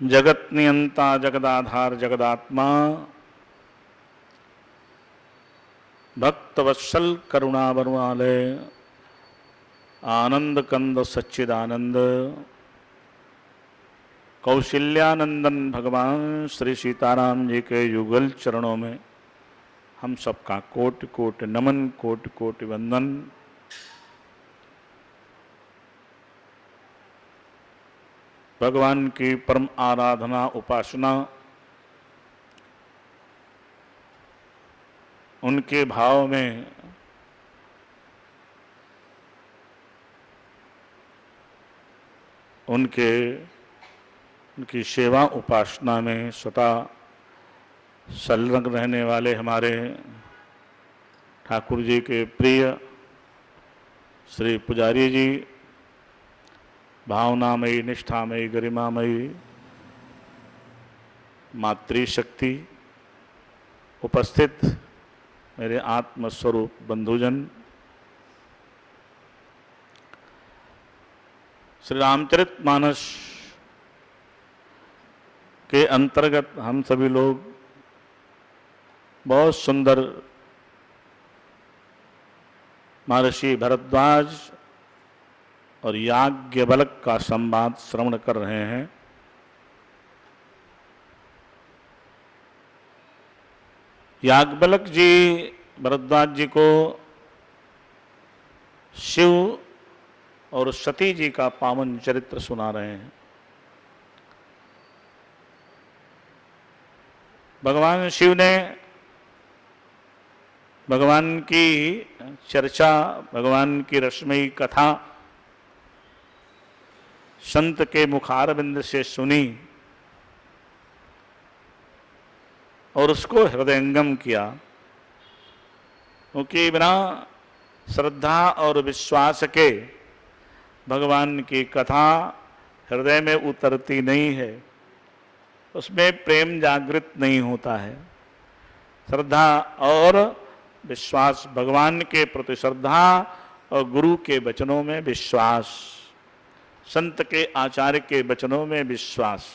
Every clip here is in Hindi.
जगत नियंता जगदाधार जगदात्मा भक्तवत्सल करुणावरुणालय आनंद कंद सच्चिदानंद कौशल्यानंदन भगवान श्री सीताराम जी के युगल चरणों में हम सबका कोटि कोटि नमन, कोटि कोटि वंदन। भगवान की परम आराधना उपासना, उनके भाव में उनकी सेवा उपासना में सदा संलग्न रहने वाले हमारे ठाकुर जी के प्रिय श्री पुजारी जी, भावनामयी, निष्ठामयी, गरिमामयी मातृशक्ति, उपस्थित मेरे आत्मस्वरूप बंधुजन, श्री रामचरितमानस के अंतर्गत हम सभी लोग बहुत सुंदर महर्षि भरद्वाज और याज्ञवल्क्य का संवाद श्रवण कर रहे हैं। याज्ञवल्क्य जी भरद्वाज जी को शिव और सती जी का पावन चरित्र सुना रहे हैं। भगवान शिव ने भगवान की चर्चा, भगवान की रसमयी कथा संत के मुखारविंद से सुनी और उसको हृदयंगम किया, क्योंकि बिना श्रद्धा और विश्वास के भगवान की कथा हृदय में उतरती नहीं है, उसमें प्रेम जागृत नहीं होता है। श्रद्धा और विश्वास, भगवान के प्रति श्रद्धा और गुरु के वचनों में विश्वास, संत के आचार्य के वचनों में विश्वास।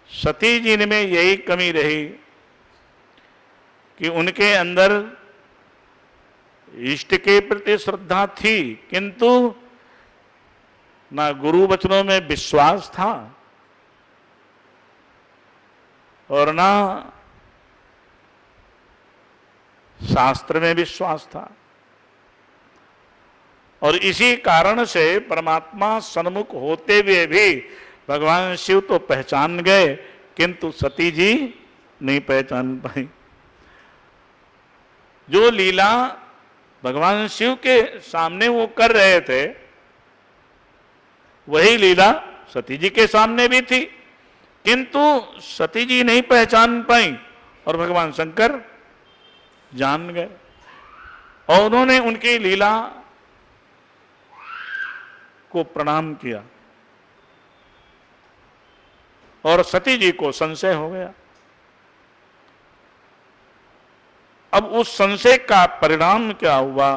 सती जी में यही कमी रही कि उनके अंदर इष्ट के प्रति श्रद्धा थी, किंतु ना गुरु वचनों में विश्वास था और ना शास्त्र में विश्वास था। और इसी कारण से परमात्मा सन्मुख होते हुए भी भगवान शिव तो पहचान गए, किंतु सती जी नहीं पहचान पाई। जो लीला भगवान शिव के सामने वो कर रहे थे, वही लीला सती जी के सामने भी थी, किंतु सती जी नहीं पहचान पाई और भगवान शंकर जान गए और उन्होंने उनकी लीला को प्रणाम किया और सती जी को संशय हो गया। अब उस संशय का परिणाम क्या हुआ?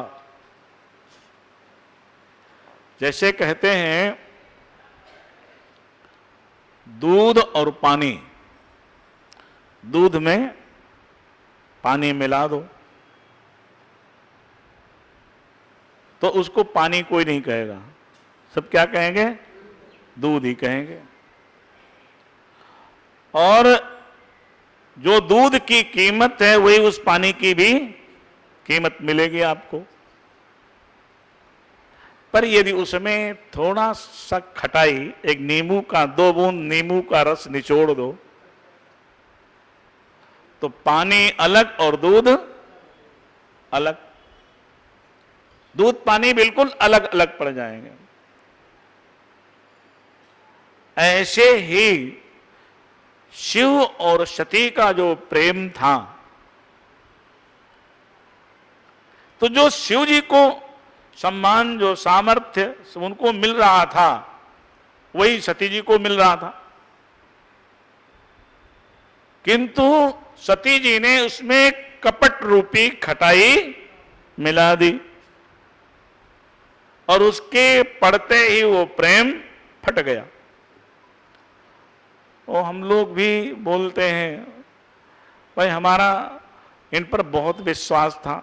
जैसे कहते हैं दूध और पानी, दूध में पानी मिला दो तो उसको पानी कोई नहीं कहेगा, सब क्या कहेंगे? दूध ही कहेंगे। और जो दूध की कीमत है वही उस पानी की भी कीमत मिलेगी आपको। पर यदि उसमें थोड़ा सा खटाई, एक नींबू का 2 बूंद नींबू का रस निचोड़ दो तो पानी अलग और दूध अलग, दूध पानी बिल्कुल अलग अलग पड़ जाएंगे। ऐसे ही शिव और सती का जो प्रेम था, तो जो शिव जी को सम्मान, जो सामर्थ्य उनको मिल रहा था, वही सती जी को मिल रहा था, किंतु सती जी ने उसमें कपट रूपी खटाई मिला दी। और उसके पढ़ते ही वो प्रेम फट गया। और हम लोग भी बोलते हैं भाई हमारा इन पर बहुत विश्वास था,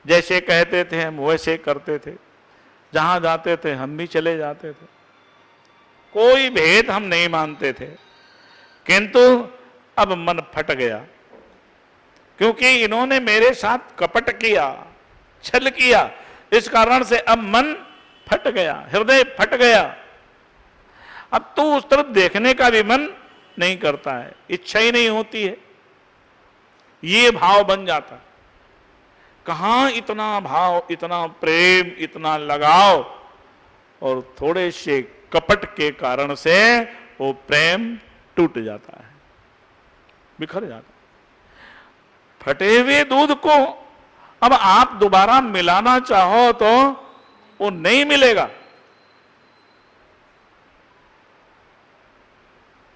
जैसे कहते थे हम वैसे करते थे, जहां जाते थे हम भी चले जाते थे, कोई भेद हम नहीं मानते थे। किंतु अब मन फट गया, क्योंकि इन्होंने मेरे साथ कपट किया, छल किया, इस कारण से अब मन फट गया, हृदय फट गया। अब तो उस तरफ देखने का भी मन नहीं करता है, इच्छा ही नहीं होती है, ये भाव बन जाता है। कहां इतना भाव, इतना प्रेम, इतना लगाव, और थोड़े से कपट के कारण से वो प्रेम टूट जाता है, बिखर जाता है। फटे हुए दूध को अब आप दोबारा मिलाना चाहो तो वो नहीं मिलेगा।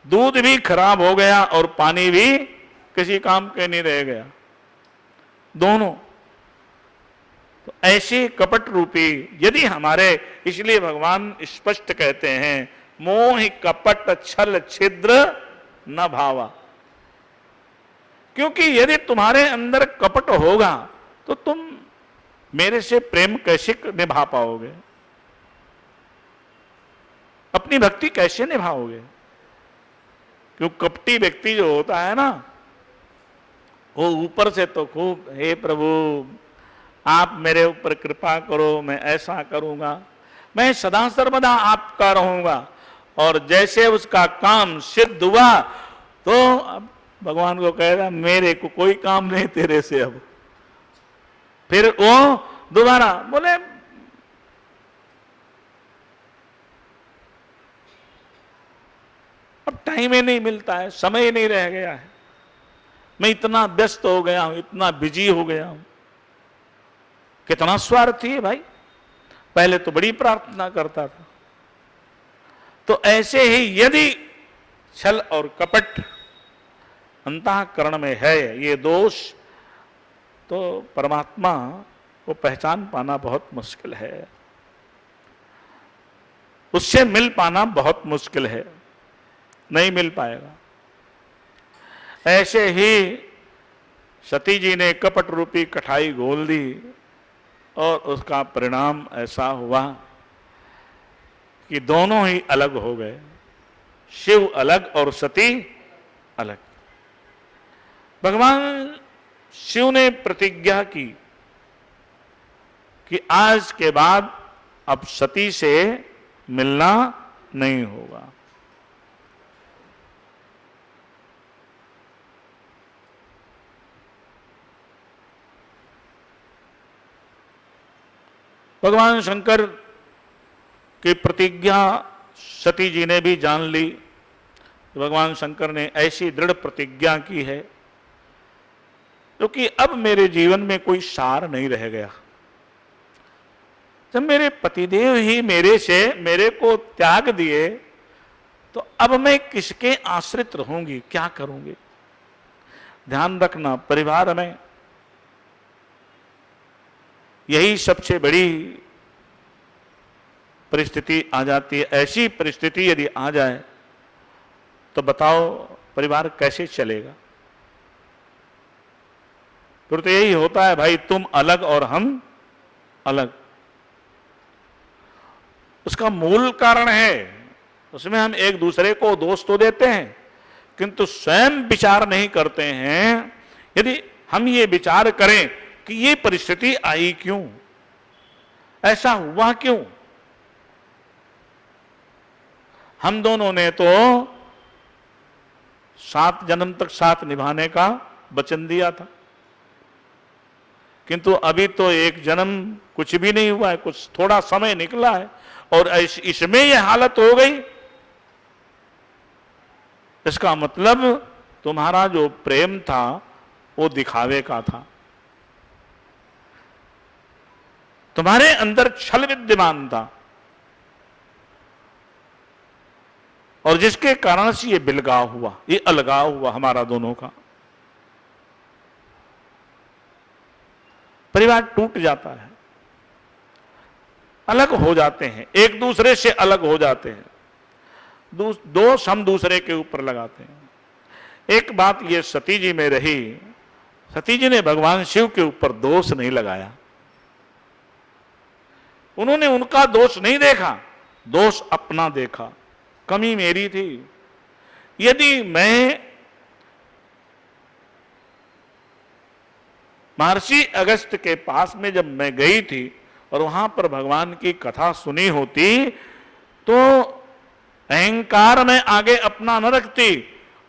दूध भी खराब हो गया और पानी भी किसी काम के नहीं रह गया, दोनों। तो ऐसे कपट रूपी यदि हमारे, इसलिए भगवान स्पष्ट कहते हैं मोह कपट छल छिद्र न भावा, क्योंकि यदि तुम्हारे अंदर कपट होगा तो तुम मेरे से प्रेम कैसे निभा पाओगे, अपनी भक्ति कैसे निभाओगे। क्यों कपटी व्यक्ति जो होता है ना, वो ऊपर से तो खूब हे प्रभु आप मेरे ऊपर कृपा करो, मैं ऐसा करूंगा, मैं सदा सर्वदा आपका रहूंगा, और जैसे उसका काम सिद्ध हुआ तो अब भगवान को कहेगा मेरे को कोई काम नहीं तेरे से। अब फिर वो दोबारा बोले अब टाइम ही नहीं मिलता है, समय ही नहीं रह गया है, मैं इतना व्यस्त हो गया हूं, इतना बिजी हो गया हूं। कितना स्वार्थी है भाई, पहले तो बड़ी प्रार्थना करता था। तो ऐसे ही यदि छल और कपट अंतःकरण में है, ये दोष, तो परमात्मा को पहचान पाना बहुत मुश्किल है, उससे मिल पाना बहुत मुश्किल है, नहीं मिल पाएगा। ऐसे ही सती जी ने कपट रूपी कठाई घोल दी और उसका परिणाम ऐसा हुआ कि दोनों ही अलग हो गए, शिव अलग और सती अलग। भगवान शिव ने प्रतिज्ञा की कि आज के बाद अब सती से मिलना नहीं होगा। भगवान शंकर की प्रतिज्ञा सती जी ने भी जान ली। भगवान शंकर ने ऐसी दृढ़ प्रतिज्ञा की है क्योंकि अब मेरे जीवन में कोई सार नहीं रह गया। जब मेरे पतिदेव ही मेरे को त्याग दिए तो अब मैं किसके आश्रित रहूंगी, क्या करूंगी। ध्यान रखना, परिवार में यही सबसे बड़ी परिस्थिति आ जाती है। ऐसी परिस्थिति यदि आ जाए तो बताओ परिवार कैसे चलेगा। फिर तो यही होता है भाई, तुम अलग और हम अलग। उसका मूल कारण है, उसमें हम एक दूसरे को दोष तो देते हैं किंतु स्वयं विचार नहीं करते हैं। यदि हम ये विचार करें कि ये परिस्थिति आई क्यों, ऐसा हुआ क्यों। हम दोनों ने तो 7 जन्म तक साथ निभाने का वचन दिया था, किंतु अभी तो 1 जन्म कुछ भी नहीं हुआ है, कुछ थोड़ा समय निकला है और इसमें यह हालत हो गई। इसका मतलब तुम्हारा जो प्रेम था वो दिखावे का था, तुम्हारे अंदर छल विद्यमान था, और जिसके कारण से ये बिलगाव हुआ, ये अलगाव हुआ हमारा दोनों का। परिवार टूट जाता है। अलग हो जाते हैं, एक दूसरे से अलग हो जाते हैं, दोष हम दूसरे के ऊपर लगाते हैं। एक बात ये सती जी में रही, सती जी ने भगवान शिव के ऊपर दोष नहीं लगाया, उन्होंने उनका दोष नहीं देखा, दोष अपना देखा, कमी मेरी थी। यदि मैं महर्षि अगस्त के पास में जब मैं गई थी और वहां पर भगवान की कथा सुनी होती तो अहंकार में आगे अपना न रखती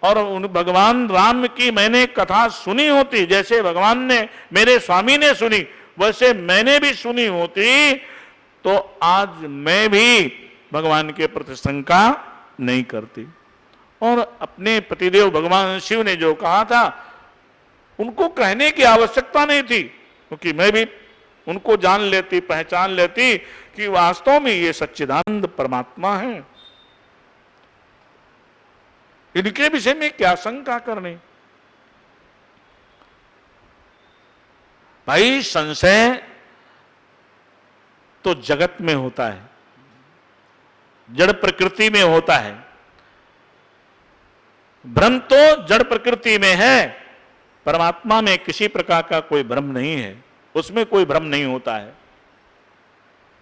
और उन भगवान राम की मैंने कथा सुनी होती, जैसे भगवान ने मेरे स्वामी ने सुनी वैसे मैंने भी सुनी होती, तो आज मैं भी भगवान के प्रति शंका नहीं करती। और अपने पतिदेव भगवान शिव ने जो कहा था उनको कहने की आवश्यकता नहीं थी, क्योंकि मैं भी उनको जान लेती, पहचान लेती कि वास्तव में ये सच्चिदानंद परमात्मा है, इनके विषय में क्या शंका करनी। भाई संशय तो जगत में होता है, जड़ प्रकृति में होता है, भ्रम तो जड़ प्रकृति में है, परमात्मा में किसी प्रकार का कोई भ्रम नहीं है, उसमें कोई भ्रम नहीं होता है।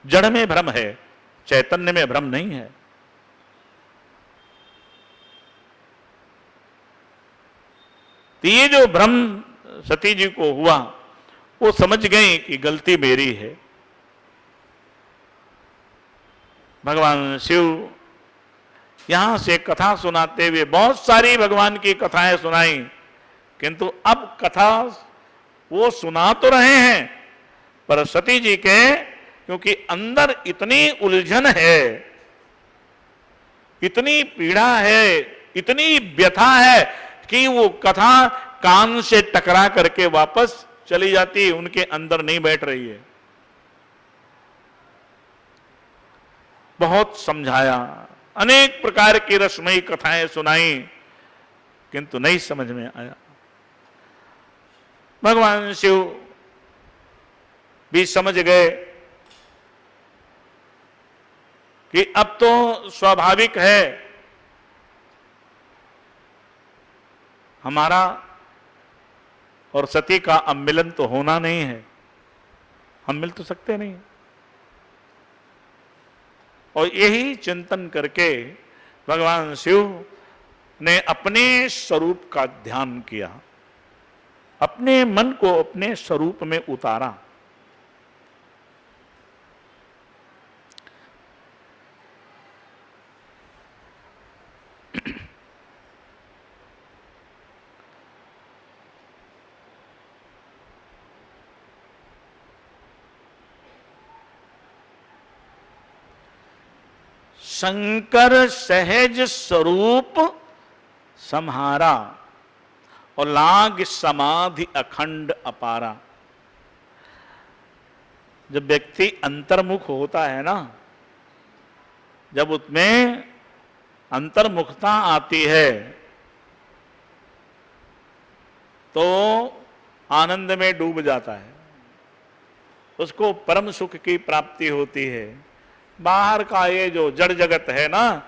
जड़ में भ्रम है, चैतन्य में भ्रम नहीं है। तो ये जो भ्रम सती जी को हुआ वो समझ गई कि गलती मेरी है। भगवान शिव यहां से कथा सुनाते हुए बहुत सारी भगवान की कथाएं सुनाई, किंतु अब कथा वो सुना तो रहे हैं पर सती जी के क्योंकि अंदर इतनी उलझन है, इतनी पीड़ा है, इतनी व्यथा है कि वो कथा कान से टकरा करके वापस चली जाती है, उनके अंदर नहीं बैठ रही है। बहुत समझाया, अनेक प्रकार की रसमयी कथाएं सुनाई, किंतु नहीं समझ में आया। भगवान शिव भी समझ गए कि अब तो स्वाभाविक है हमारा और सती का अब मिलन तो होना नहीं है, हम मिल तो सकते नहीं। और यही चिंतन करके भगवान शिव ने अपने स्वरूप का ध्यान किया, अपने मन को अपने स्वरूप में उतारा। शंकर सहज स्वरूप सम्हारा और लाग समाधि अखंड अपारा। जब व्यक्ति अंतर्मुख होता है ना, जब उसमें अंतर्मुखता आती है तो आनंद में डूब जाता है, उसको परम सुख की प्राप्ति होती है। बाहर का ये जो जड़ जगत है ना,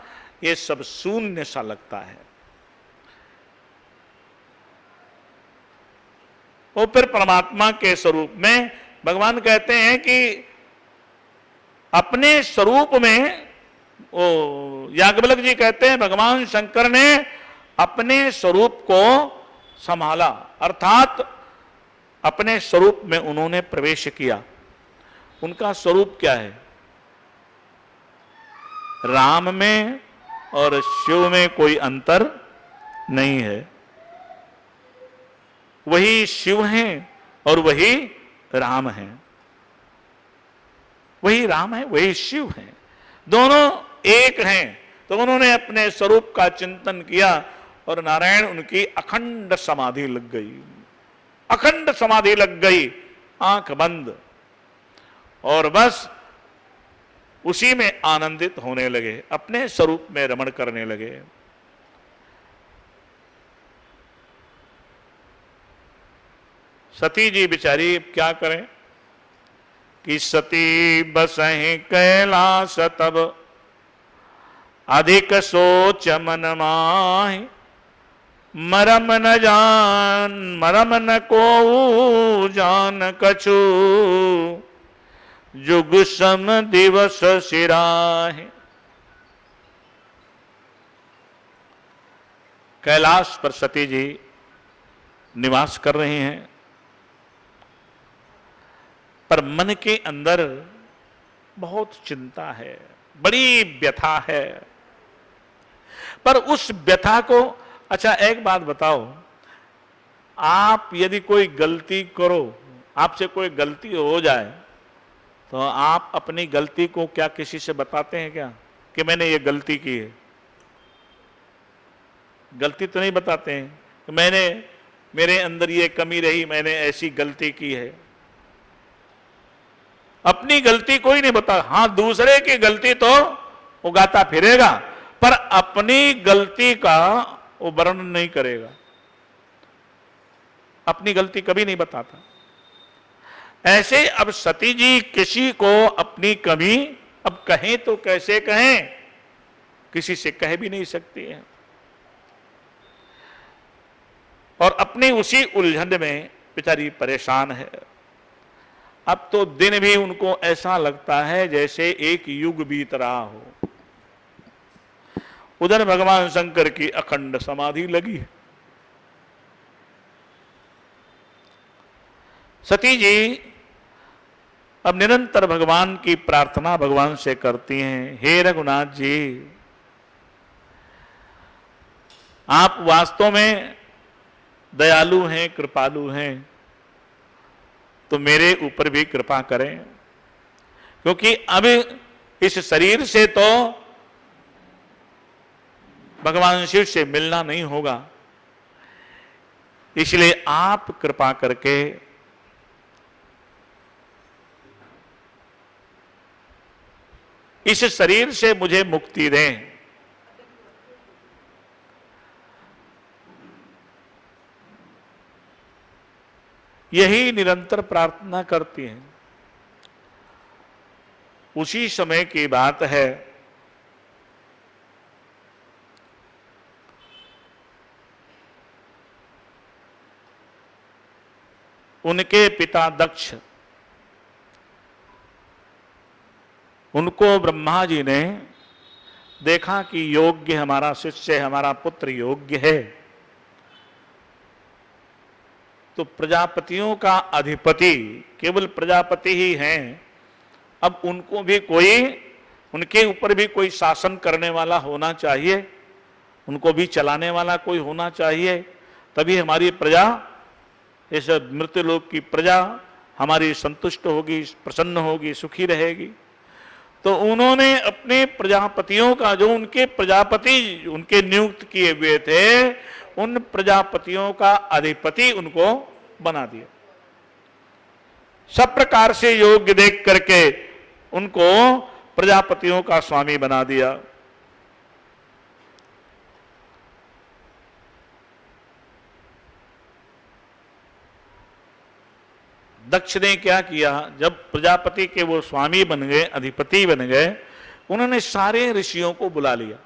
ये सब शून्य सा लगता है। वो फिर परमात्मा के स्वरूप में भगवान कहते हैं कि अपने स्वरूप में, वो याज्ञवल्क्य जी कहते हैं भगवान शंकर ने अपने स्वरूप को संभाला, अर्थात अपने स्वरूप में उन्होंने प्रवेश किया। उनका स्वरूप क्या है? राम में और शिव में कोई अंतर नहीं है, वही शिव हैं और वही राम हैं, वही राम है वही शिव हैं, दोनों एक हैं। तो उन्होंने अपने स्वरूप का चिंतन किया और नारायण उनकी अखंड समाधि लग गई, अखंड समाधि लग गई, आंख बंद, और बस उसी में आनंदित होने लगे, अपने स्वरूप में रमण करने लगे। सती जी बेचारी क्या करें, कि सती बसहि कैलास तब अधिक सोच मन माहि मरम न को जान कछु जुग सम दिवस सिराहि। कैलाश पर सती जी निवास कर रहे हैं, पर मन के अंदर बहुत चिंता है, बड़ी व्यथा है। पर उस व्यथा को, अच्छा एक बात बताओ, आप यदि कोई गलती करो, आपसे कोई गलती हो जाए, तो आप अपनी गलती को क्या किसी से बताते हैं क्या कि मैंने ये गलती की है? गलती तो नहीं बताते हैं कि मेरे अंदर ये कमी रही, मैंने ऐसी गलती की है। अपनी गलती कोई नहीं बता, हां दूसरे की गलती तो उगाता फिरेगा, पर अपनी गलती का वो वर्णन नहीं करेगा, अपनी गलती कभी नहीं बताता। ऐसे अब सती जी किसी को अपनी कमी अब कहें तो कैसे कहें, किसी से कह भी नहीं सकती हैं, और अपनी उसी उलझन में बेचारी परेशान है। अब तो दिन भी उनको ऐसा लगता है जैसे एक युग बीत रहा हो। उधर भगवान शंकर की अखंड समाधि लगी है। सती जी अब निरंतर भगवान की प्रार्थना भगवान से करती हैं, हे रघुनाथ जी, आप वास्तव में दयालु हैं, कृपालु हैं, तो मेरे ऊपर भी कृपा करें, क्योंकि अब इस शरीर से तो भगवान शिव से मिलना नहीं होगा, इसलिए आप कृपा करके इस शरीर से मुझे मुक्ति दें। यही निरंतर प्रार्थना करती हैं। उसी समय की बात है, उनके पिता दक्ष, उनको ब्रह्मा जी ने देखा कि योग्य हमारा शिष्य, हमारा पुत्र योग्य है, तो प्रजापतियों का अधिपति केवल प्रजापति ही हैं, अब उनको भी कोई, उनके ऊपर भी कोई शासन करने वाला होना चाहिए, उनको भी चलाने वाला कोई होना चाहिए, तभी हमारी प्रजा, इस मृत्युलोक की प्रजा हमारी संतुष्ट होगी, प्रसन्न होगी, सुखी रहेगी। तो उन्होंने अपने प्रजापतियों का, जो उनके प्रजापति उनके नियुक्त किए हुए थे, उन प्रजापतियों का अधिपति उनको बना दिया। सब प्रकार से योग्य देख करके उनको प्रजापतियों का स्वामी बना दिया। दक्ष ने क्या किया, जब प्रजापति के वो स्वामी बन गए, अधिपति बन गए, उन्होंने सारे ऋषियों को बुला लिया,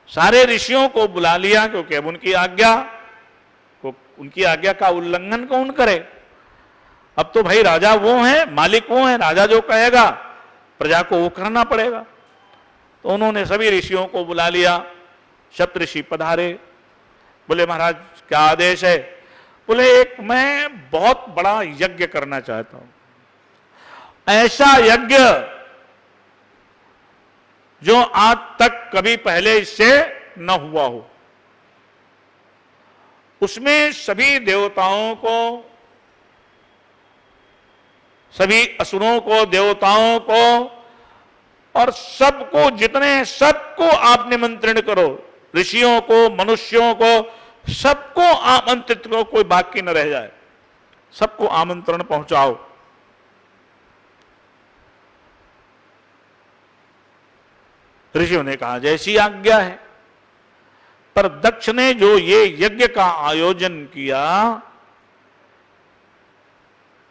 सारे ऋषियों को बुला लिया, क्योंकि अब उनकी आज्ञा का उल्लंघन कौन करे। अब तो भाई राजा वो हैं, मालिक वो हैं, राजा जो कहेगा प्रजा को वो करना पड़ेगा। तो उन्होंने सभी ऋषियों को बुला लिया। सप्तऋषि पधारे, बोले महाराज क्या आदेश है? बोले एक मैं बहुत बड़ा यज्ञ करना चाहता हूं, ऐसा यज्ञ जो आज तक कभी पहले इससे न हुआ हो। उसमें सभी देवताओं को, सभी असुरों को, देवताओं को और सबको, जितने सबको आप निमंत्रण करो, ऋषियों को, मनुष्यों को, सबको आमंत्रित करो, कोई बाकी न रह जाए, सबको आमंत्रण पहुंचाओ। ऋषियों ने कहा जैसी आज्ञा है। पर दक्ष ने जो ये यज्ञ का आयोजन किया,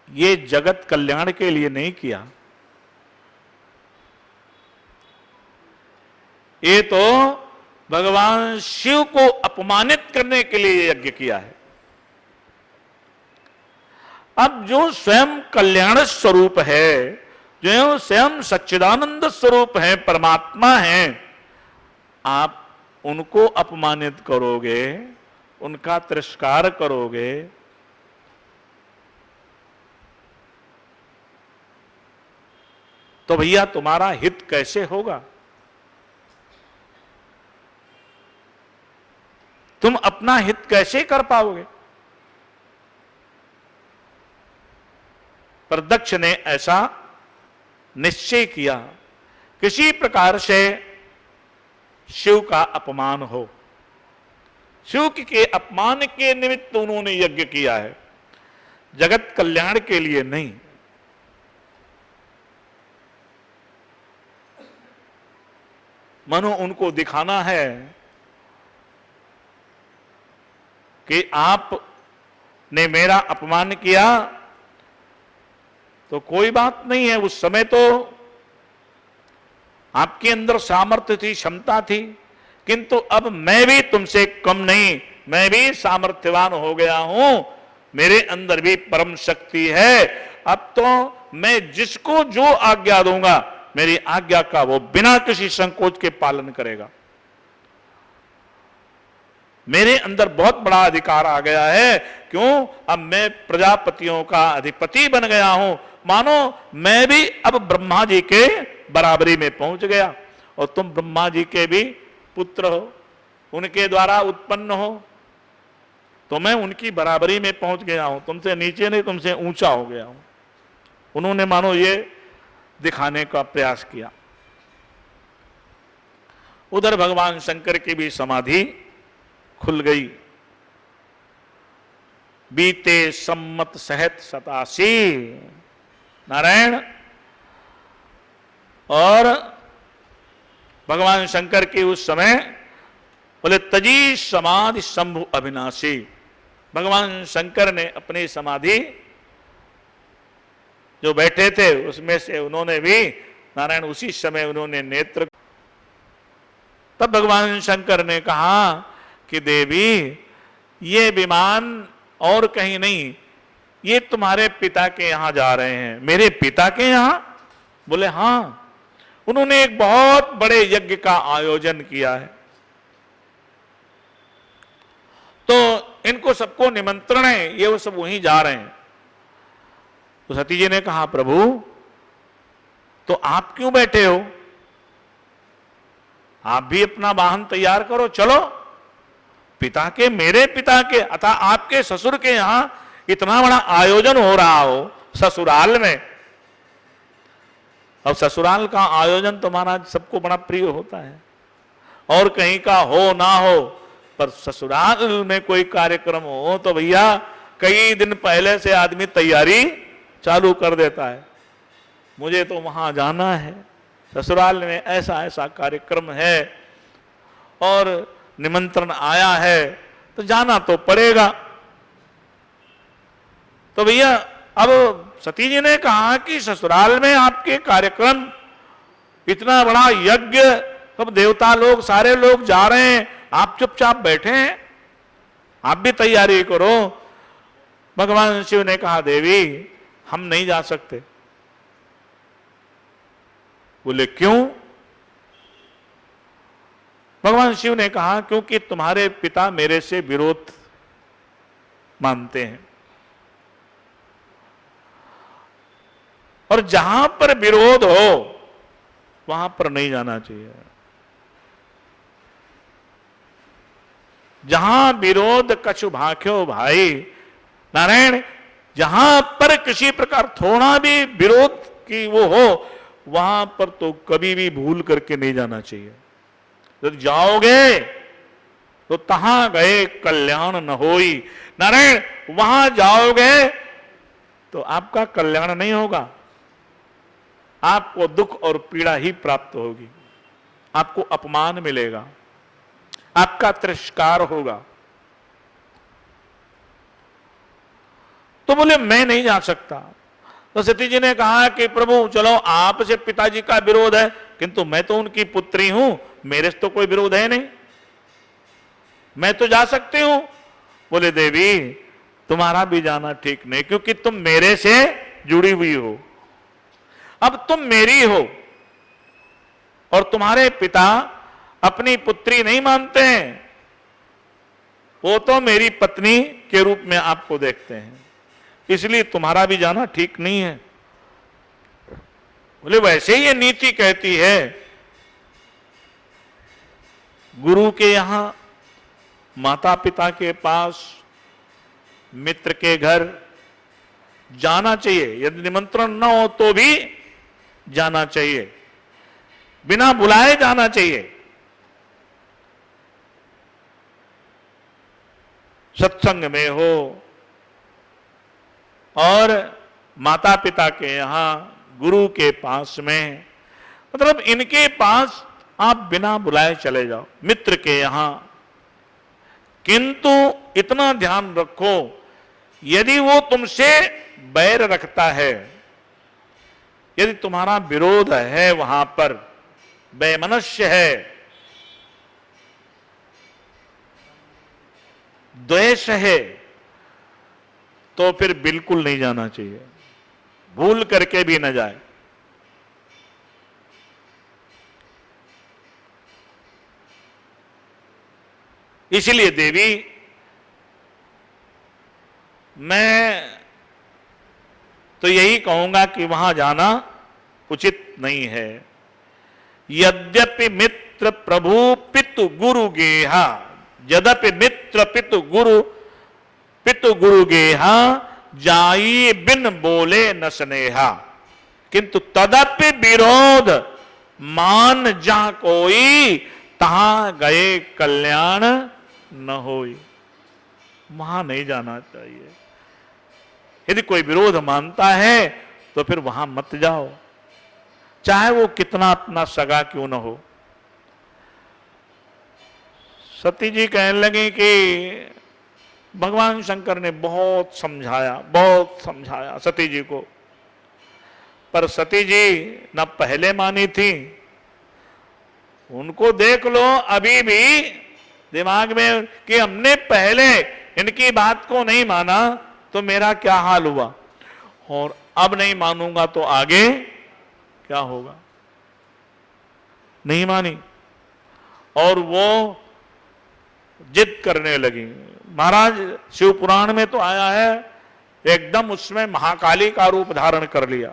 ये जगत कल्याण के लिए नहीं किया, ये तो भगवान शिव को अपमानित करने के लिए यज्ञ किया है। अब जो स्वयं कल्याण स्वरूप है, जो स्वयं सच्चिदानंद स्वरूप है, परमात्मा है, आप उनको अपमानित करोगे, उनका तिरस्कार करोगे, तो भैया तुम्हारा हित कैसे होगा? तुम अपना हित कैसे कर पाओगे? पर दक्ष ने ऐसा निश्चय किया, किसी प्रकार से शिव का अपमान हो। शिव के अपमान के निमित्त उन्होंने यज्ञ किया है, जगत कल्याण के लिए नहीं। मानो उनको दिखाना है कि आपने मेरा अपमान किया तो कोई बात नहीं है, उस समय तो आपके अंदर सामर्थ्य थी, क्षमता थी, किंतु अब मैं भी तुमसे कम नहीं, मैं भी सामर्थ्यवान हो गया हूं, मेरे अंदर भी परम शक्ति है। अब तो मैं जिसको जो आज्ञा दूंगा, मेरी आज्ञा का वो बिना किसी संकोच के पालन करेगा। मेरे अंदर बहुत बड़ा अधिकार आ गया है। क्यों? अब मैं प्रजापतियों का अधिपति बन गया हूं। मानो मैं भी अब ब्रह्मा जी के बराबरी में पहुंच गया, और तुम ब्रह्मा जी के भी पुत्र हो, उनके द्वारा उत्पन्न हो, तो मैं उनकी बराबरी में पहुंच गया हूं, तुमसे नीचे नहीं, तुमसे ऊंचा हो गया हूं। उन्होंने मानो ये दिखाने का प्रयास किया। उधर भगवान शंकर की भी समाधि खुल गई। बीते सम्मत सहत 87 नारायण और भगवान शंकर की उस समय बोले तजी समाधि शंभु अविनाशी। भगवान शंकर ने अपनी समाधि जो बैठे थे उसमें से उन्होंने भी नारायण उसी समय उन्होंने नेत्र। तब भगवान शंकर ने कहा कि देवी ये विमान और कहीं नहीं, ये तुम्हारे पिता के यहां जा रहे हैं। मेरे पिता के यहां? बोले हां, उन्होंने एक बहुत बड़े यज्ञ का आयोजन किया है, तो इनको सबको निमंत्रण है, ये वो सब वहीं जा रहे हैं। तो सती जी ने कहा प्रभु तो आप क्यों बैठे हो? आप भी अपना वाहन तैयार करो, चलो। पिता के, मेरे पिता के अतः आपके ससुर के यहां इतना बड़ा आयोजन हो रहा हो ससुराल में। अब ससुराल का आयोजन तो महाराज सबको बड़ा प्रिय होता है, और कहीं का हो ना हो, पर ससुराल में कोई कार्यक्रम हो तो भैया कई दिन पहले से आदमी तैयारी चालू कर देता है। मुझे तो वहां जाना है, ससुराल में ऐसा ऐसा कार्यक्रम है और निमंत्रण आया है, तो जाना तो पड़ेगा। तो भैया अब सती जी ने कहा कि ससुराल में आपके कार्यक्रम, इतना बड़ा यज्ञ, सब देवता लोग सारे लोग जा रहे हैं, आप चुपचाप बैठे हैं, आप भी तैयारी करो। भगवान शिव ने कहा देवी हम नहीं जा सकते। बोले क्यों? भगवान शिव ने कहा क्योंकि तुम्हारे पिता मेरे से विरोध मानते हैं, और जहां पर विरोध हो वहां पर नहीं जाना चाहिए। जहां विरोध कछु भाख्यो भाई, नारायण जहां पर किसी प्रकार थोड़ा भी विरोध की वो हो, वहां पर तो कभी भी भूल करके नहीं जाना चाहिए। जब जाओगे तो तहां गए कल्याण न होई। नारायण वहां जाओगे तो आपका कल्याण नहीं होगा, आपको दुख और पीड़ा ही प्राप्त होगी, आपको अपमान मिलेगा, आपका तिरस्कार होगा। तो बोले मैं नहीं जा सकता। तो सती जी ने कहा कि प्रभु चलो आपसे पिताजी का विरोध है, किंतु मैं तो उनकी पुत्री हूं, मेरे से तो कोई विरोध है नहीं, मैं तो जा सकती हूं। बोले देवी तुम्हारा भी जाना ठीक नहीं, क्योंकि तुम मेरे से जुड़ी हुई हो, अब तुम मेरी हो, और तुम्हारे पिता अपनी पुत्री नहीं मानते हैं, वो तो मेरी पत्नी के रूप में आपको देखते हैं, इसलिए तुम्हारा भी जाना ठीक नहीं है। बोले वैसे ही ये नीति कहती है, गुरु के यहां, माता पिता के पास, मित्र के घर जाना चाहिए, यदि निमंत्रण न हो तो भी जाना चाहिए, बिना बुलाए जाना चाहिए। सत्संग में हो और माता पिता के यहां, गुरु के पास में, मतलब इनके पास आप बिना बुलाए चले जाओ, मित्र के यहां। किंतु इतना ध्यान रखो, यदि वो तुमसे बैर रखता है, यदि तुम्हारा विरोध है, वहां पर वैमनस्य है, द्वेष है, तो फिर बिल्कुल नहीं जाना चाहिए, भूल करके भी न जाए। इसलिए देवी मैं तो यही कहूंगा कि वहां जाना उचित नहीं है। यद्यपि मित्र प्रभु पितु गुरु गेहा, यद्यपि मित्र पितु गुरु गेहा, जाई बिन बोले न स्नेहा, किंतु तदपि विरोध मान जा कोई, तहां गए कल्याण न होई। वहां नहीं जाना चाहिए। यदि कोई विरोध मानता है तो फिर वहां मत जाओ, चाहे वो कितना अपना सगा क्यों न हो। सती जी कहने लगी कि भगवान शंकर ने बहुत समझाया सती जी को, पर सती जी न पहले मानी थी। उनको देख लो अभी भी दिमाग में कि हमने पहले इनकी बात को नहीं माना तो मेरा क्या हाल हुआ, और अब नहीं मानूंगा तो आगे क्या होगा। नहीं मानी और वो जिद करने लगी। महाराज शिव पुराण में तो आया है, एकदम उसमें महाकाली का रूप धारण कर लिया।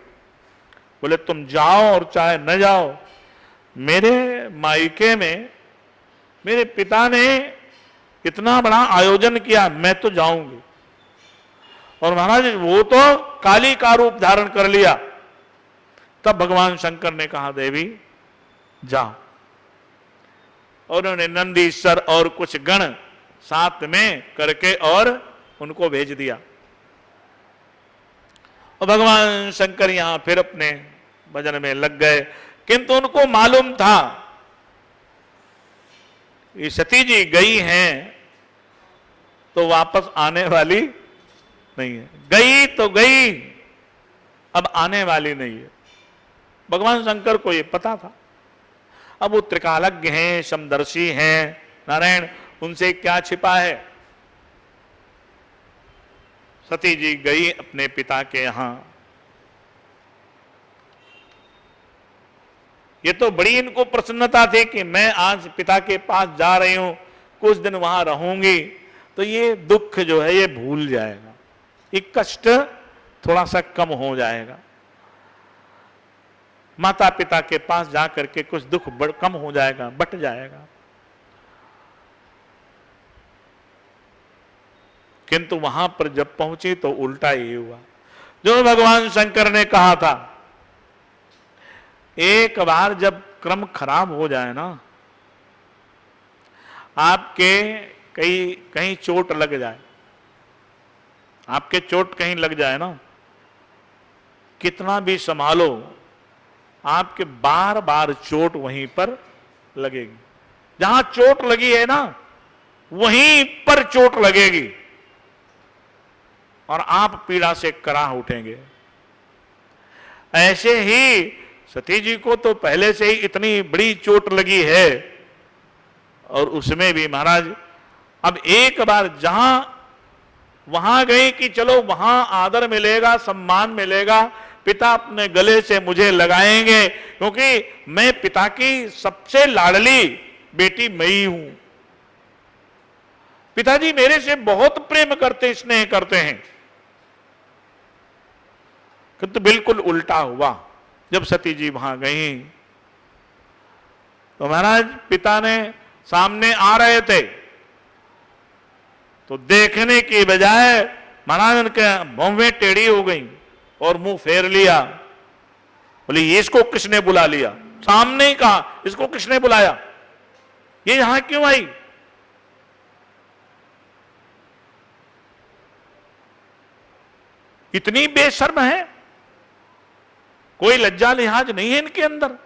बोले तुम जाओ और चाहे न जाओ, मेरे मायके में मेरे पिता ने इतना बड़ा आयोजन किया, मैं तो जाऊंगी। और महाराज वो तो काली का रूप धारण कर लिया। तब भगवान शंकर ने कहा देवी जाओ, और उन्होंने नंदीश्वर और कुछ गण साथ में करके और उनको भेज दिया। और भगवान शंकर यहां फिर अपने भजन में लग गए, किंतु उनको मालूम था ये सती जी गई हैं तो वापस आने वाली नहीं है, गई तो गई, अब आने वाली नहीं है। भगवान शंकर को ये पता था। अब वो त्रिकालज्ञ हैं, समदर्शी हैं, नारायण, उनसे क्या छिपा है। सती जी गई अपने पिता के यहां। ये तो बड़ी इनको प्रसन्नता थी कि मैं आज पिता के पास जा रही हूं, कुछ दिन वहां रहूंगी तो ये दुख जो है ये भूल जाएगा, ये कष्ट थोड़ा सा कम हो जाएगा। माता पिता के पास जाकर के कुछ दुख कम हो जाएगा, बट जाएगा। किंतु वहां पर जब पहुंची तो उल्टा ही हुआ जो भगवान शंकर ने कहा था। एक बार जब क्रम खराब हो जाए ना, आपके कहीं चोट लग जाए, आपके चोट कहीं लग जाए ना, कितना भी संभालो, आपके बार बार चोट वहीं पर लगेगी। जहां चोट लगी है ना वहीं पर चोट लगेगी और आप पीड़ा से कराह उठेंगे। ऐसे ही सती जी को तो पहले से ही इतनी बड़ी चोट लगी है, और उसमें भी महाराज अब एक बार जहां वहां गई कि चलो वहां आदर मिलेगा, सम्मान मिलेगा, पिता अपने गले से मुझे लगाएंगे, क्योंकि मैं पिता की सबसे लाडली बेटी मैं ही हूं। पिताजी मेरे से बहुत प्रेम करते, स्नेह करते हैं। किंतु बिल्कुल उल्टा हुआ। जब सती जी वहां गई तो महाराज पिता ने सामने आ रहे थे, तो देखने की बजाय महाराज उनके भौवें टेढ़ी हो गई और मुंह फेर लिया। बोले ये इसको किसने बुला लिया? सामने ही कहा इसको किसने बुलाया, ये यहां क्यों आई? इतनी बेशर्म है, कोई लज्जा लिहाज नहीं है इनके अंदर।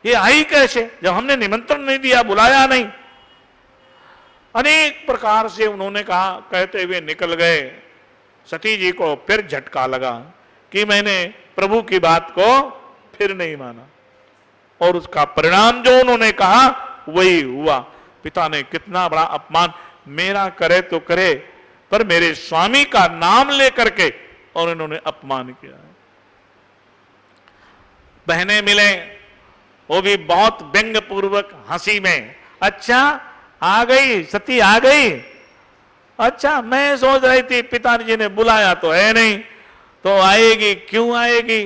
ये आई कैसे जब हमने निमंत्रण नहीं दिया, बुलाया नहीं? अनेक प्रकार से उन्होंने कहा, कहते हुए निकल गए। सती जी को फिर झटका लगा कि मैंने प्रभु की बात को फिर नहीं माना, और उसका परिणाम जो उन्होंने कहा वही हुआ। पिता ने कितना बड़ा अपमान, मेरा करे तो करे पर मेरे स्वामी का नाम लेकर के और इन्होंने अपमान किया। बहनें मिले, वो भी बहुत व्यंग पूर्वक हंसी में, अच्छा आ गई सती, आ गई, अच्छा मैं सोच रही थी पिताजी ने बुलाया तो है नहीं, तो आएगी, क्यों आएगी,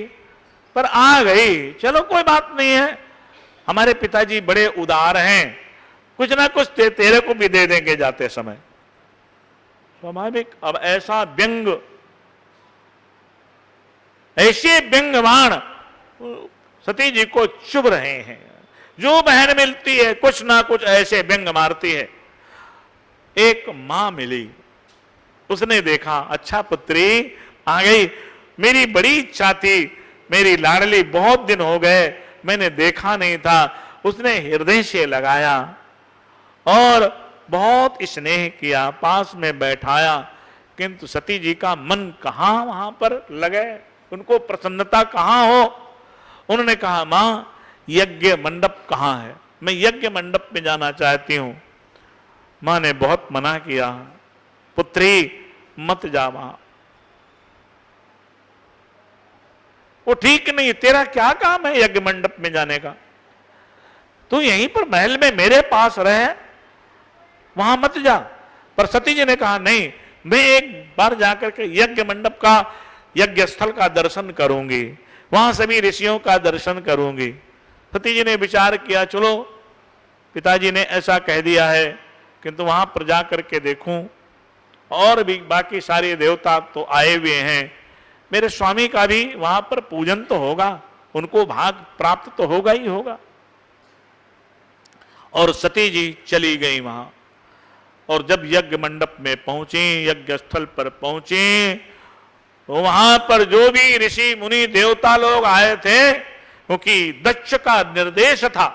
पर आ गई, चलो कोई बात नहीं है, हमारे पिताजी बड़े उदार हैं, कुछ ना कुछ तेरे को भी दे देंगे जाते समय। स्वाभाविक अब ऐसा व्यंग, ऐसे व्यंगवान सती जी को चुभ रहे हैं। जो बहन मिलती है कुछ ना कुछ ऐसे व्यंग मारती है। एक मां मिली, उसने देखा, अच्छा पुत्री आ गई, मेरी बड़ी इच्छा थी, मेरी लाडली, बहुत दिन हो गए मैंने देखा नहीं था। उसने हृदय से लगाया और बहुत स्नेह किया, पास में बैठाया, किंतु सती जी का मन कहां वहां पर लगे, उनको प्रसन्नता कहां हो। उन्होंने कहा मां यज्ञ मंडप कहां है, मैं यज्ञ मंडप में जाना चाहती हूं। मां ने बहुत मना किया, पुत्री मत जा वहां, वो ठीक नहीं, तेरा क्या काम है यज्ञ मंडप में जाने का, तू यहीं पर महल में मेरे पास रहे, वहां मत जा। पर सती जी ने कहा नहीं, मैं एक बार जाकर के यज्ञ मंडप का, यज्ञ स्थल का दर्शन करूंगी, वहां सभी ऋषियों का दर्शन करूंगी। सती जी ने विचार किया, चलो पिताजी ने ऐसा कह दिया है, किंतु वहां पर जा करके देखूं, और भी बाकी सारे देवता तो आए हुए हैं, मेरे स्वामी का भी वहां पर पूजन तो होगा, उनको भाग प्राप्त तो होगा ही होगा। और सती जी चली गई वहां, और जब यज्ञ मंडप में पहुंची, यज्ञ स्थल पर पहुंची, तो वहां पर जो भी ऋषि मुनि देवता लोग आए थे, क्योंकि दक्ष का निर्देश था,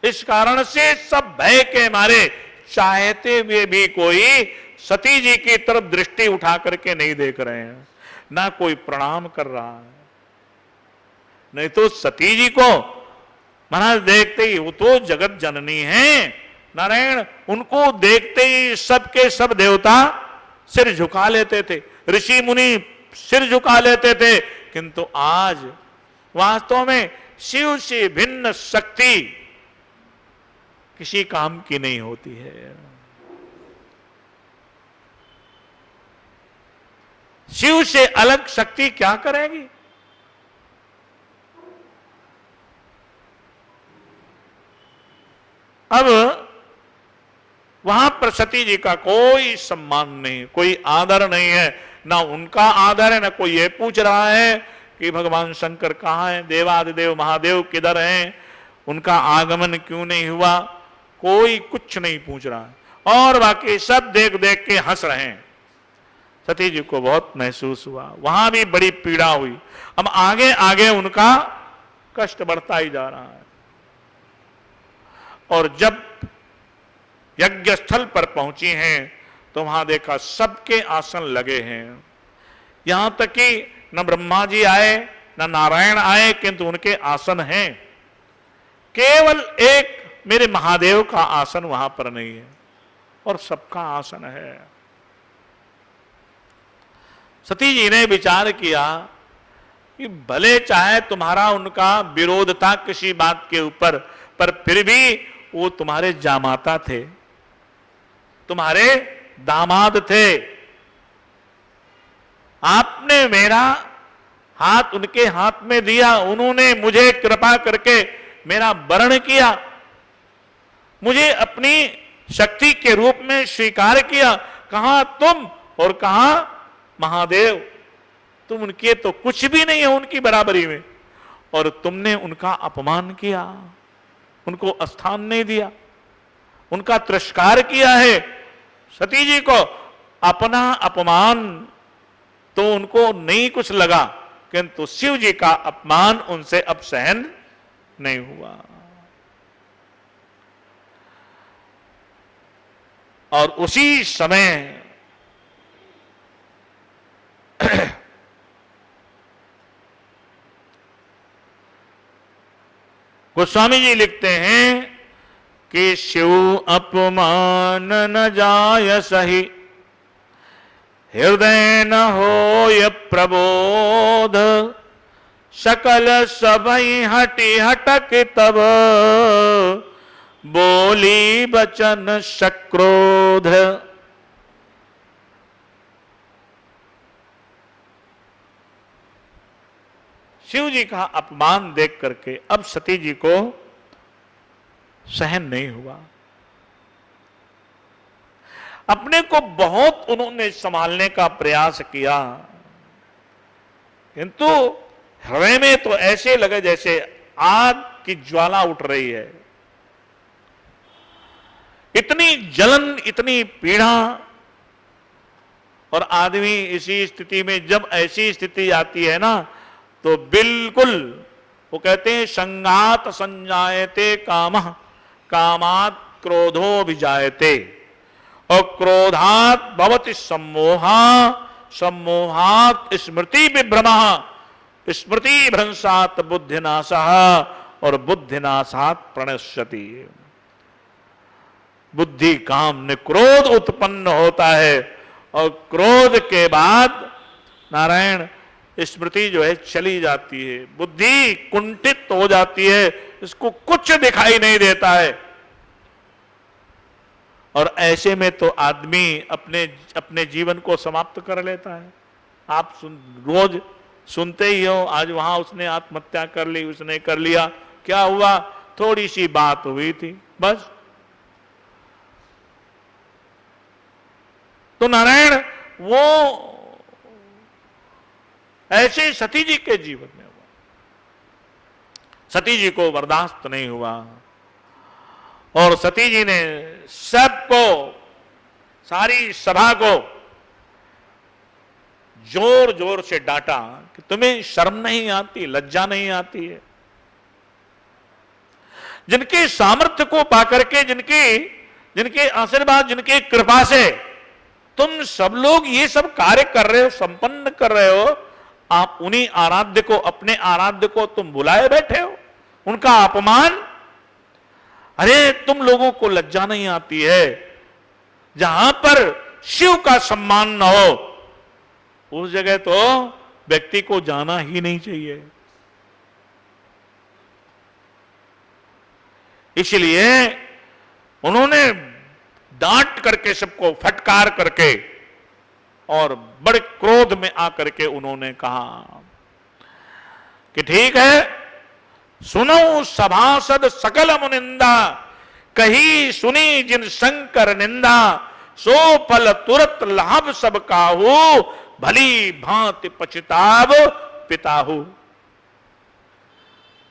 इस कारण से सब भय के मारे चाहते हुए भी कोई सती जी की तरफ दृष्टि उठा करके नहीं देख रहे हैं, ना कोई प्रणाम कर रहा है। नहीं तो सती जी को महाराज देखते ही, वो तो जगत जननी है नारायण, उनको देखते ही सबके सब देवता सिर झुका लेते थे, ऋषि मुनि सिर झुका लेते थे। किंतु आज वास्तव में शिव से भिन्न शक्ति किसी काम की नहीं होती है। शिव से अलग शक्ति क्या करेगी? अब वहां पर सती जी का कोई सम्मान नहीं, कोई आदर नहीं है, ना उनका आदर है, ना कोई ये पूछ रहा है कि भगवान शंकर कहाँ हैं, देवादिदेव महादेव किधर हैं, उनका आगमन क्यों नहीं हुआ, कोई कुछ नहीं पूछ रहा है। और बाकी सब देख देख के हंस रहे हैं। सती जी को बहुत महसूस हुआ, वहां भी बड़ी पीड़ा हुई। अब आगे आगे उनका कष्ट बढ़ता ही जा रहा है। और जब यज्ञ स्थल पर पहुंची हैं तो वहां देखा सबके आसन लगे हैं, यहां तक कि न ब्रह्मा जी आए, ना नारायण आए, किंतु उनके आसन हैं। केवल एक मेरे महादेव का आसन वहां पर नहीं है, और सबका आसन है। सती जी ने विचार किया कि भले चाहे तुम्हारा उनका विरोध था किसी बात के ऊपर, पर फिर भी वो तुम्हारे जामाता थे, तुम्हारे दामाद थे। आपने मेरा हाथ उनके हाथ में दिया, उन्होंने मुझे कृपा करके मेरा वरण किया, मुझे अपनी शक्ति के रूप में स्वीकार किया। कहां तुम और कहां महादेव, तुम उनके तो कुछ भी नहीं हो उनकी बराबरी में, और तुमने उनका अपमान किया, उनको स्थान नहीं दिया, उनका तिरस्कार किया है। सती जी को अपना अपमान तो उनको नहीं कुछ लगा, किंतु शिव जी का अपमान उनसे अब सहन नहीं हुआ। और उसी समय गोस्वामी जी लिखते हैं कि शिव अपमान न जाय सही, हृदय न होय प्रबोध, सकल सबई हटि हटक तब, बोली बचन सक्रोध। शिव जी का अपमान देख करके अब सती जी को सहन नहीं हुआ। अपने को बहुत उन्होंने संभालने का प्रयास किया, किंतु हृदय में तो ऐसे लगे जैसे आग की ज्वाला उठ रही है। इतनी जलन, इतनी पीड़ा, और आदमी इसी स्थिति में, जब ऐसी स्थिति आती है ना, तो बिल्कुल वो कहते हैं संगात संजायते कामः, कामात् क्रोधो विजायते, और क्रोधात् भवति सम्मोहा, सम्मोहात् स्मृति विभ्रमः, स्मृति भ्रंशात् बुद्धिनाशः, और बुद्धिनाशात् प्रणश्यति। बुद्धि काम ने क्रोध उत्पन्न होता है, और क्रोध के बाद नारायण स्मृति जो है चली जाती है, बुद्धि कुंठित हो जाती है, इसको कुछ दिखाई नहीं देता है। और ऐसे में तो आदमी अपने जीवन को समाप्त कर लेता है। आप रोज सुनते ही हो, आज वहां उसने आत्महत्या कर ली, उसने कर लिया, क्या हुआ, थोड़ी सी बात हुई थी बस। तो नारायण वो ऐसे सती जी के जीवन में हुआ। सती जी को बर्दाश्त नहीं हुआ, और सती जी ने सबको, सारी सभा को जोर जोर से डांटा कि तुम्हें शर्म नहीं आती, लज्जा नहीं आती है। जिनके सामर्थ्य को पाकर के, जिनके आशीर्वाद, जिनके कृपा से तुम सब लोग ये सब कार्य कर रहे हो, संपन्न कर रहे हो, आप उन्हीं आराध्य को, अपने आराध्य को तुम बुलाए बैठे हो, उनका अपमान। अरे तुम लोगों को लज्जा नहीं आती है? जहां पर शिव का सम्मान न हो उस जगह तो व्यक्ति को जाना ही नहीं चाहिए। इसलिए उन्होंने डांट करके, सबको फटकार करके, और बड़े क्रोध में आकर के उन्होंने कहा कि ठीक है, सुनो सभासद सकल मुनिंदा, कही सुनी जिन शंकर निंदा, सो फल तुरत लाभ सब काहू, भली भांति पछताव पिताहू।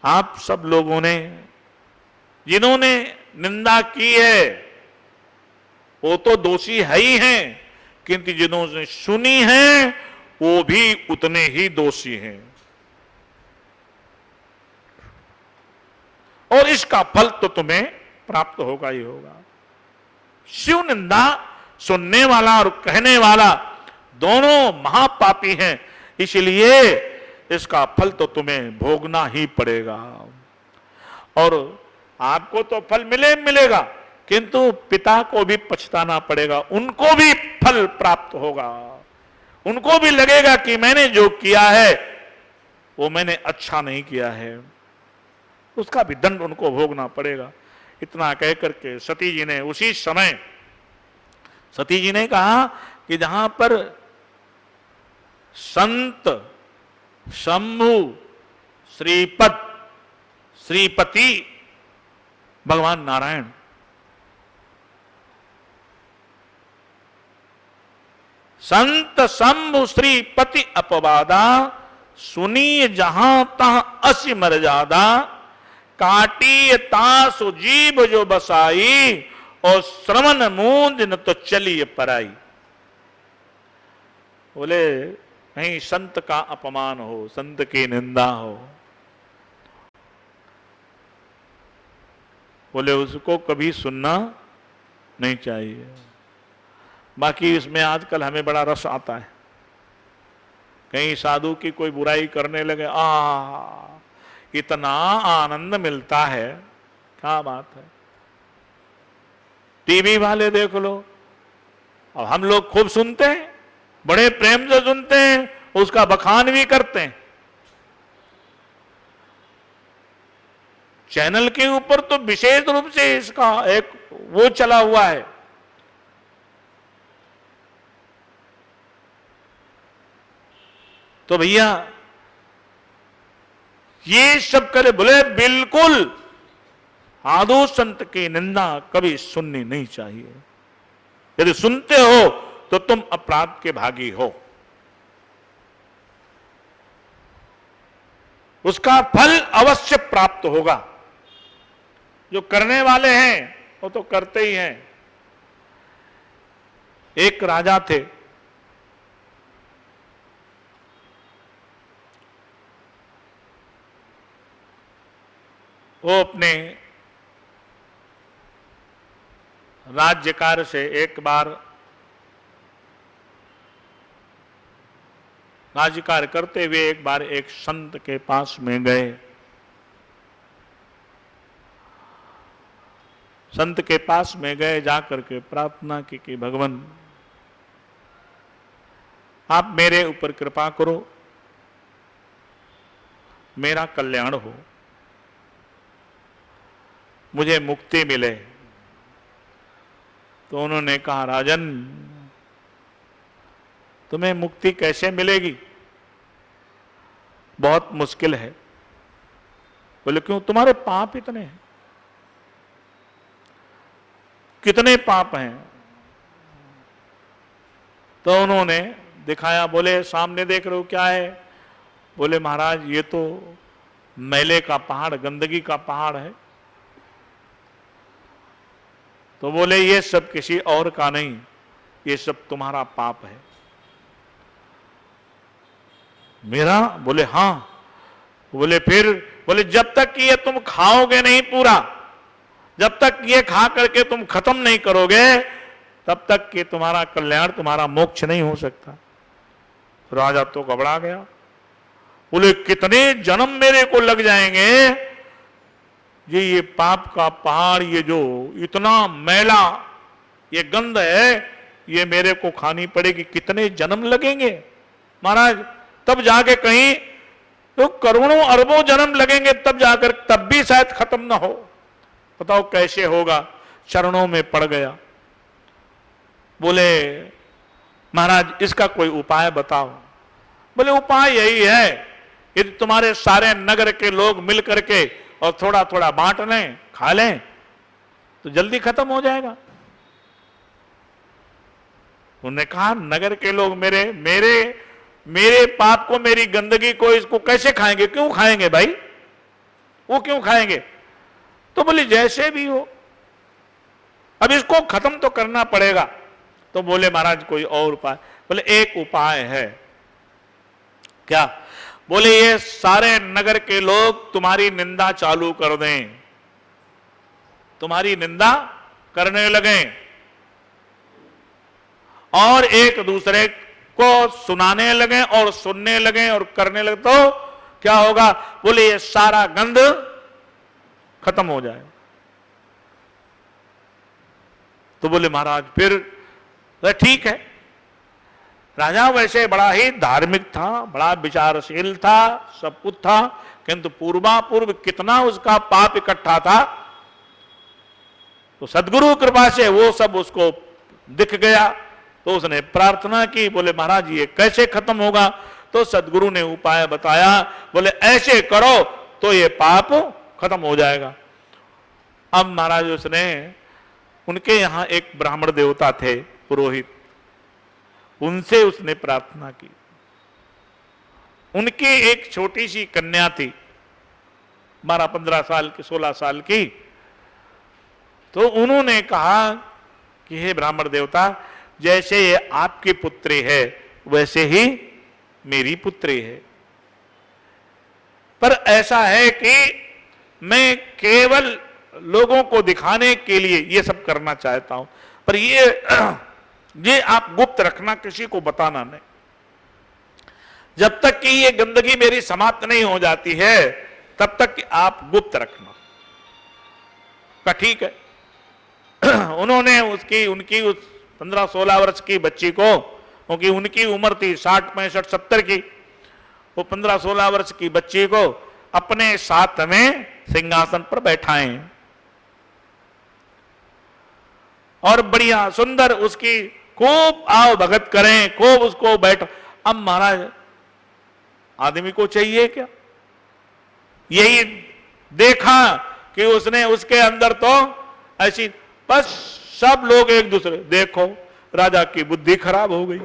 आप सब लोगों ने, जिन्होंने निंदा की है वो तो दोषी है ही हैं, किंतु जिन्होंने सुनी है वो भी उतने ही दोषी हैं, और इसका फल तो तुम्हें प्राप्त होगा ही होगा। शिव निंदा सुनने वाला और कहने वाला दोनों महापापी हैं। इसलिए इसका फल तो तुम्हें भोगना ही पड़ेगा। और आपको तो फल मिलेगा, किंतु पिता को भी पछताना पड़ेगा, उनको भी फल प्राप्त होगा, उनको भी लगेगा कि मैंने जो किया है वो मैंने अच्छा नहीं किया है, उसका भी दंड उनको भोगना पड़ेगा। इतना कह करके सती जी ने उसी समय सती जी ने कहा कि जहां पर संत शंभु श्रीपति भगवान नारायण संत शंभु श्रीपति अपवादा सुनिय जहां तहां असि मर्यादा काटी तासु जीव जो बसाई और श्रवण मूंद न तो चलिए पराई। बोले कहीं संत का अपमान हो, संत की निंदा हो, बोले उसको कभी सुनना नहीं चाहिए। बाकी इसमें आजकल हमें बड़ा रस आता है, कहीं साधु की कोई बुराई करने लगे, इतना आनंद मिलता है, क्या बात है। टीवी वाले देख लो, अब हम लोग खूब सुनते हैं, बड़े प्रेम से सुनते हैं, उसका बखान भी करते हैं। चैनल के ऊपर तो विशेष रूप से इसका एक वो चला हुआ है। तो भैया ये सब करे, बोले बिल्कुल साधु संत की निंदा कभी सुननी नहीं चाहिए। यदि सुनते हो तो तुम अपराध के भागी हो, उसका फल अवश्य प्राप्त होगा। जो करने वाले हैं वो तो करते ही हैं। एक राजा थे, वो अपने राज्य कार्य से एक बार राज्य कार्य करते हुए एक बार एक संत के पास में गए। संत के पास में गए, जाकर के प्रार्थना की कि भगवान आप मेरे ऊपर कृपा करो, मेरा कल्याण हो, मुझे मुक्ति मिले। तो उन्होंने कहा, राजन तुम्हें मुक्ति कैसे मिलेगी, बहुत मुश्किल है। बोले क्यों, तुम्हारे पाप इतने हैं। कितने पाप हैं? तो उन्होंने दिखाया, बोले सामने देख रहे हो क्या है? बोले महाराज ये तो मैले का पहाड़, गंदगी का पहाड़ है। तो बोले ये सब किसी और का नहीं, ये सब तुम्हारा पाप है। मेरा? बोले हां। बोले फिर? बोले जब तक कि ये तुम खाओगे नहीं पूरा, जब तक ये खा करके तुम खत्म नहीं करोगे, तब तक कि तुम्हारा कल्याण, तुम्हारा मोक्ष नहीं हो सकता। राजा तो घबरा गया। बोले कितने जन्म मेरे को लग जाएंगे, ये पाप का पहाड़, ये जो इतना मैला ये गंध है, ये मेरे को खानी पड़ेगी, कितने जन्म लगेंगे महाराज, तब जाके कहीं तो करोड़ों अरबों जन्म लगेंगे, तब जाकर, तब भी शायद खत्म ना हो। बताओ कैसे होगा। चरणों में पड़ गया। बोले महाराज इसका कोई उपाय बताओ। बोले उपाय यही है, यदि तुम्हारे सारे नगर के लोग मिल करके और थोड़ा थोड़ा बांट लें, खा लें, तो जल्दी खत्म हो जाएगा। उन्होंने कहा नगर के लोग मेरे पाप को, मेरी गंदगी को, इसको कैसे खाएंगे? क्यों खाएंगे भाई, वो क्यों खाएंगे? तो बोले जैसे भी हो, अब इसको खत्म तो करना पड़ेगा। तो बोले महाराज कोई और उपाय? बोले एक उपाय है। क्या? बोले ये सारे नगर के लोग तुम्हारी निंदा चालू कर दें, तुम्हारी निंदा करने लगें और एक दूसरे को सुनाने लगे और सुनने लगे और करने लगे तो क्या होगा? बोले ये सारा गंध खत्म हो जाए। तो बोले महाराज फिर ठीक है। राजा वैसे बड़ा ही धार्मिक था, बड़ा विचारशील था, सब कुछ था, किंतु पूर्वापूर्व कितना उसका पाप इकट्ठा था, तो सदगुरु कृपा से वो सब उसको दिख गया। तो उसने प्रार्थना की, बोले महाराज ये कैसे खत्म होगा? तो सदगुरु ने उपाय बताया, बोले ऐसे करो तो ये पाप खत्म हो जाएगा। अब महाराज उसने, उनके यहां एक ब्राह्मण देवता थे पुरोहित, उनसे उसने प्रार्थना की। उनकी एक छोटी सी कन्या थी, 12-15 साल की, 16 साल की। तो उन्होंने कहा कि हे ब्राह्मण देवता, जैसे ये आपकी पुत्री है वैसे ही मेरी पुत्री है, पर ऐसा है कि मैं केवल लोगों को दिखाने के लिए ये सब करना चाहता हूं, पर ये आप गुप्त रखना, किसी को बताना नहीं। जब तक कि ये गंदगी मेरी समाप्त नहीं हो जाती है तब तक आप गुप्त रखना। का ठीक है। उन्होंने उनकी उस 15-16 वर्ष की बच्ची को, क्योंकि उनकी उम्र थी 60, 65, 70 की, वो 15-16 वर्ष की बच्ची को अपने साथ में सिंहासन पर बैठाएं और बढ़िया सुंदर उसकी खूब आओ भगत करें, खूब उसको बैठ। अब महाराज आदमी को चाहिए क्या? यही देखा कि उसने उसके अंदर तो ऐसी, बस सब लोग एक दूसरे, देखो राजा की बुद्धि खराब हो गई।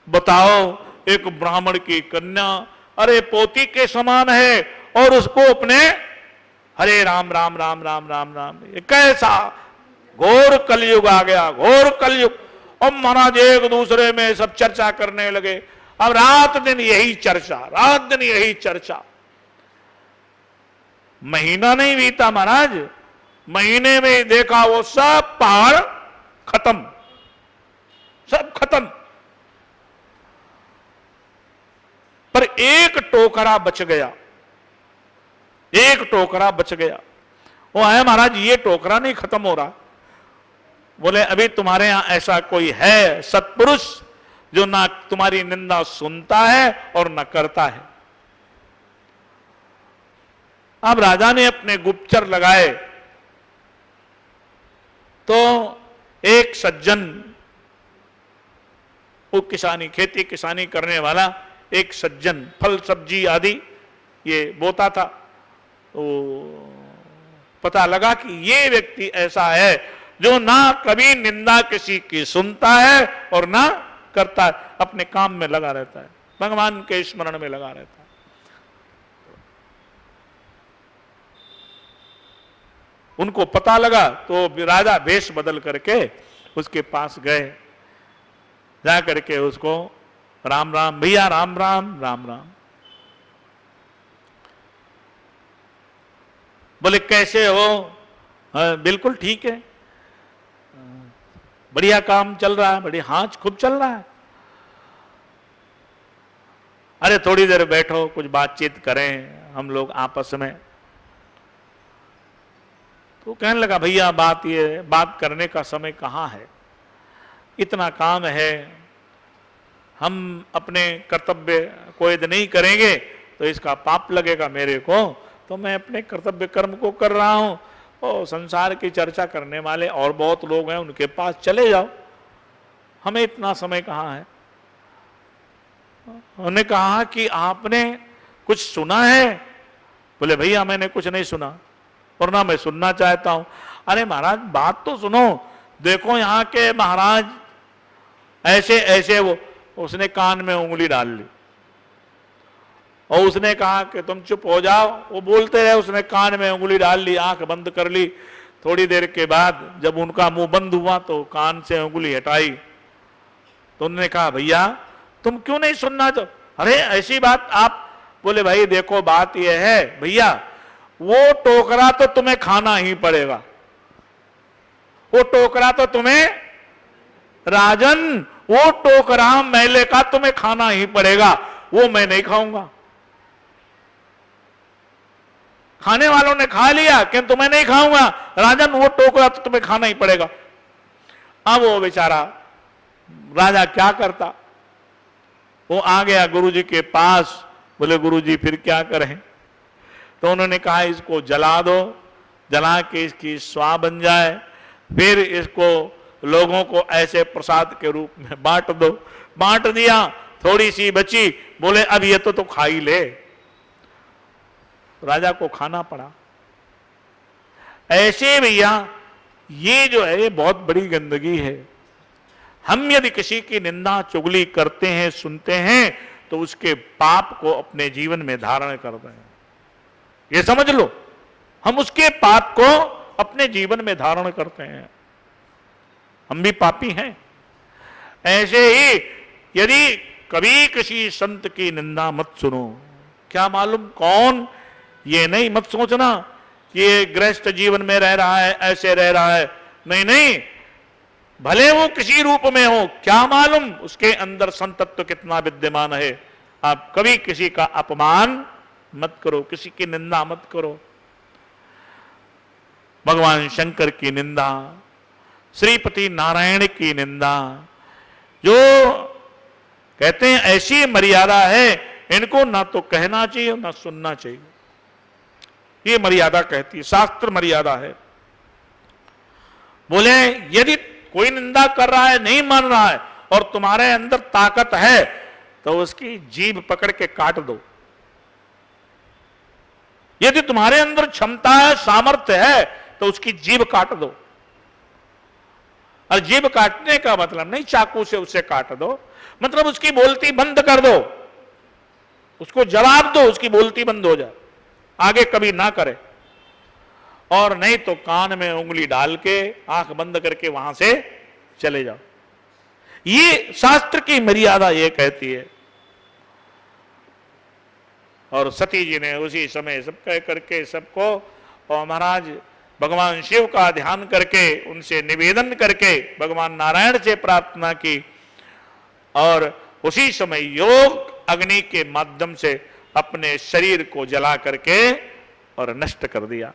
बताओ एक ब्राह्मण की कन्या, अरे पोती के समान है, और उसको अपने, हरे राम राम राम राम राम राम, ये कैसा घोर कलयुग आ गया, घोर कलयुग। अब महाराज एक दूसरे में सब चर्चा करने लगे। अब रात दिन यही चर्चा, रात दिन यही चर्चा। महीना नहीं बीता महाराज, महीने में देखा वो सब पहाड़ खत्म, सब खत्म, पर एक टोकरा बच गया, एक टोकरा बच गया। वो है महाराज ये टोकरा नहीं खत्म हो रहा। बोले अभी तुम्हारे यहां ऐसा कोई है सत्पुरुष जो ना तुम्हारी निंदा सुनता है और ना करता है? अब राजा ने अपने गुप्तचर लगाए तो एक सज्जन, वो किसानी, खेती किसानी करने वाला एक सज्जन, फल सब्जी आदि ये बोता था, तो पता लगा कि ये व्यक्ति ऐसा है जो ना कभी निंदा किसी की सुनता है और ना करता है, अपने काम में लगा रहता है, भगवान के स्मरण में लगा रहता है। उनको पता लगा तो राजा वेश बदल करके उसके पास गए, जा करके उसको राम राम भैया, राम राम राम राम। बोले कैसे हो? हाँ, बिल्कुल ठीक है, बढ़िया काम चल रहा है, बढ़िया, हाँ खूब चल रहा है। अरे थोड़ी देर बैठो, कुछ बातचीत करें हम लोग आपस में। तो कहने लगा भैया बात करने का समय कहाँ है, इतना काम है, हम अपने कर्तव्य को यदि नहीं करेंगे तो इसका पाप लगेगा मेरे को, तो मैं अपने कर्तव्य कर्म को कर रहा हूं, और संसार की चर्चा करने वाले और बहुत लोग हैं, उनके पास चले जाओ, हमें इतना समय कहाँ है। उन्होंने कहा कि आपने कुछ सुना है? बोले भैया मैंने कुछ नहीं सुना और ना मैं सुनना चाहता हूं। अरे महाराज बात तो सुनो, देखो यहाँ के महाराज ऐसे ऐसे, वो उसने कान में उंगली डाल ली और उसने कहा कि तुम चुप हो जाओ। वो बोलते रहे, उसने कान में उंगली डाल ली, आंख बंद कर ली। थोड़ी देर के बाद जब उनका मुंह बंद हुआ तो कान से उंगली हटाई, तो उन्होंने कहा भैया तुम क्यों नहीं सुनना? तो अरे ऐसी बात आप, बोले भाई देखो बात यह है भैया, वो टोकरा तो तुम्हें खाना ही पड़ेगा, वो टोकरा तो तुम्हें राजन वो टोकरा मैले का तुम्हें खाना ही पड़ेगा, वो मैं नहीं खाऊंगा। खाने वालों ने खा लिया कि तुम्हें नहीं खाऊंगा, राजन वो टोकरा तो तुम्हें खाना ही पड़ेगा। अब वो बेचारा राजा क्या करता, वो आ गया गुरुजी के पास, बोले गुरुजी फिर क्या करें? तो उन्होंने कहा इसको जला दो, जला के इसकी स्वाह बन जाए, फिर इसको लोगों को ऐसे प्रसाद के रूप में बांट दो। बांट दिया, थोड़ी सी बची, बोले अब ये तो खा ही ले। राजा को खाना पड़ा। ऐसे भैया ये जो है ये बहुत बड़ी गंदगी है। हम यदि किसी की निंदा चुगली करते हैं, सुनते हैं, तो उसके पाप को अपने जीवन में धारण करते हैं। ये समझ लो, हम उसके पाप को अपने जीवन में धारण करते हैं। हम भी पापी हैं। ऐसे ही यदि कभी किसी संत की निंदा मत सुनो। क्या मालूम कौन, ये नहीं मत सोचना ये गृहस्थ जीवन में रह रहा है, ऐसे रह रहा है। नहीं नहीं, भले वो किसी रूप में हो, क्या मालूम उसके अंदर संतत्व कितना विद्यमान है। आप कभी किसी का अपमान मत करो, किसी की निंदा मत करो। भगवान शंकर की निंदा, श्रीपति नारायण की निंदा, जो कहते हैं ऐसी मर्यादा है, इनको ना तो कहना चाहिए ना सुनना चाहिए। ये मर्यादा कहती है, शास्त्र मर्यादा है। बोले यदि कोई निंदा कर रहा है, नहीं मान रहा है, और तुम्हारे अंदर ताकत है, तो उसकी जीभ पकड़ के काट दो। यदि तुम्हारे अंदर क्षमता है, सामर्थ्य है, तो उसकी जीभ काट दो। और जीभ काटने का मतलब नहीं चाकू से उसे काट दो, मतलब उसकी बोलती बंद कर दो, उसको जवाब दो, उसकी बोलती बंद हो जाए, आगे कभी ना करे। और नहीं तो कान में उंगली डाल के आंख बंद करके वहां से चले जाओ। ये शास्त्र की मर्यादा ये कहती है। और सती जी ने उसी समय सब कह करके सबको, और महाराज भगवान शिव का ध्यान करके उनसे निवेदन करके भगवान नारायण से प्रार्थना की, और उसी समय योग अग्नि के माध्यम से अपने शरीर को जला करके और नष्ट कर दिया।